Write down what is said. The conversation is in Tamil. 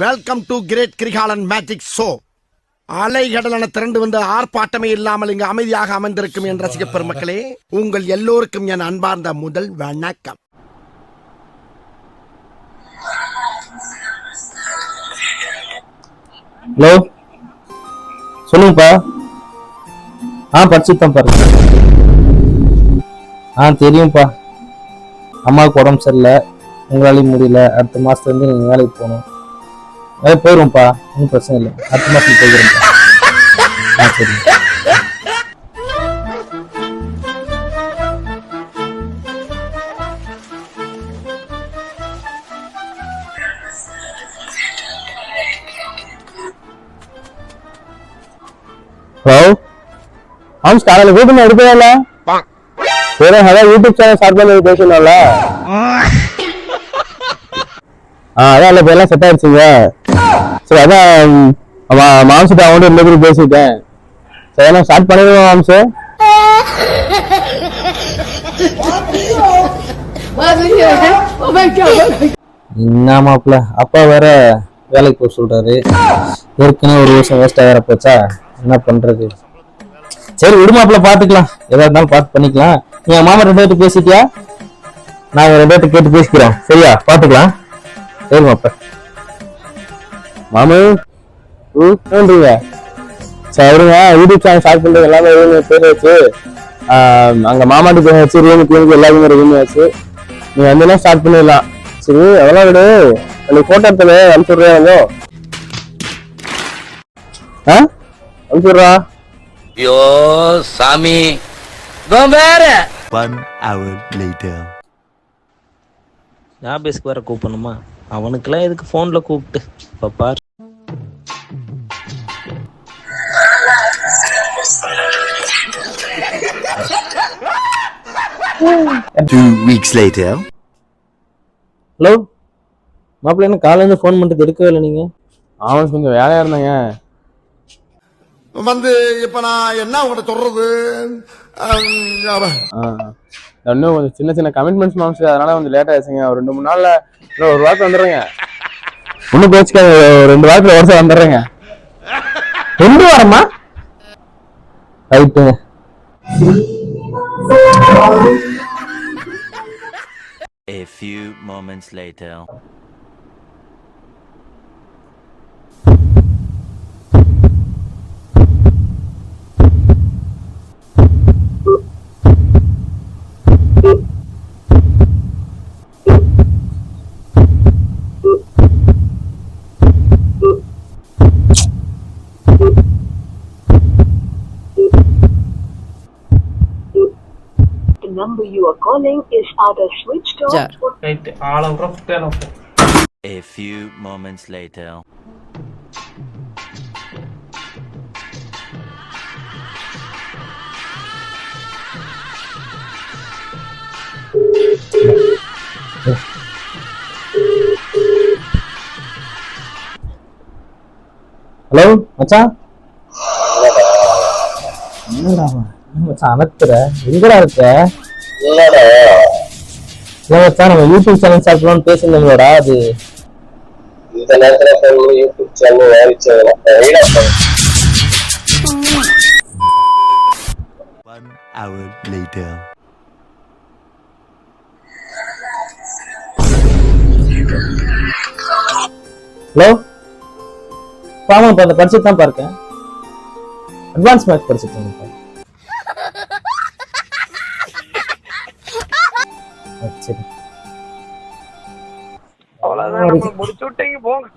Welcome to great Kirikalan magic show. அலைகடலான திரண்டு வந்து ஆர்ப்பாட்டமே இல்லாமல் இங்கு அமைதியாக அமர்ந்திருக்கும் என் ரசிக பெருமக்களே, உங்கள் எல்லோருக்கும் என் அன்பார்ந்த முதல் வணக்கம். ஹலோ, சொல்லுங்கப்பா. படிச்சுதான் பாருங்க. தெரியும்ப்பா. அம்மாவுக்கு உடம்பு சரியில்லை, உங்களாலையும் முடியல. அடுத்த மாசத்துலேருந்து நீங்கள் வேலைக்கு போகணும். போயிடுவோம்ப்பா, ஒன்றும் பிரச்சனை இல்லை. அடுத்த மாதத்துக்கு போயிடுறேன்ப்பா. சரி. ஹலோ, காலையில் வீட்டு எடுக்கவே வேற அதான் யூடியூப் சேனல் ஸ்டார்ட் பண்ணி பேசணும்ல. அதான் இல்லை, இப்போ எல்லாம் செட் ஆயிடுச்சுங்க. சரி, அதான் மாம்சிட்ட அவன்ட்டு ரெண்டு பேரும் பேசிட்டேன். சரி, எல்லாம் ஸ்டார்ட் பண்ணிடுவோம் மாம்சு. என்ன மாப்பிள்ள, அப்பா வேற வேலைக்கு போக சொல்றாரு. ஏற்கனவே ஒரு வருஷம் வேஸ்ட் ஆகிற போச்சா, என்ன பண்றது? சரி விடுமாப்பிள்ள, பாத்துக்கலாம். எதா இருந்தாலும் பார்த்து பண்ணிக்கலாம். நீங்க மாமா ரெண்டு பேர்ட்டு பேசிட்டியா? நாங்க ரெண்டு பேர்ட்டு கேட்டு பேசிக்கிறோம். சரியா, பாத்துக்கலாம். சரி மாப்ப மாமு நன்றிங்க. சரி விடுங்க, யூடியூப் சேனல் ஸ்டார்ட் பண்றது எல்லாமே பேர் வச்சு அங்க மாமாட்டு பேர் வச்சு ரூமு கிளம்பி எல்லாருமே ரூம் வச்சு நீங்க வந்து ஸ்டார்ட் பண்ணிடலாம். சரி, எவ்வளோ விடு, எனக்கு போட்டோ எடுத்தது அனுப்பிச்சுடுறேன். வந்து அனுப்பிச்சுடுறா. ஐயோ சாமி, வேற 1 hour later. ஆபீஸ்க்கு வேற கூப்பிடணுமா? அவனுக்கெல்லாம் எதுக்கு போன்ல கூப்பிட்டு பாப்பா. 2 weeks later. ஹலோ மாப்பிள்ள, என்ன காலையில இருந்து ஃபோன் பண்ணிட்டு எடுக்கவே இல்லை நீங்க? அவன் கொஞ்சம் வேலையா இருந்தாங்க. வந்து இப்ப நான் என்ன உங்கள்கிட்ட சொல்றது, இன்னும் கொஞ்சம் சின்ன சின்ன கமிட்மெண்ட்ஸ் மாம்ஸ், அதனால கொஞ்சம் லேட் ஆயிடுச்சுங்க. ஒரு 2-3 நாள்ல இன்னும் ஒரு வாரத்துல வந்துடுறேங்க. ஒன்னும் பேச்சுக்காது, 2 வாரத்துல வருஷம் வந்துடுறேங்க. 2 வாரமா? ரைட்டுங்க. A few moments later. The number you are calling is either switched off or... A few moments later. Hello மச்சான். என்னடா மச்சான் அனத்துற, எங்கடா இருக்க? மச்சான், நம்ம யூடியூப் சேனல் ஸ்டார்ட் பண்ணலாம்னு பேசியிருந்தோம்லடா, அது இந்த நேரத்துல யூடியூப் சேனல் ஆயிடுச்சு. 1 hour later. ஹலோ பாமா, இப்போ அந்த படிச்சுட்டு தான் இருக்கேன். அட்வான்ஸ் மேக்ஸ் படிச்சுட்டு இருக்கேன். சரி, அவ்வளவுதான், முடிச்சு விட்டீங்க போங்க.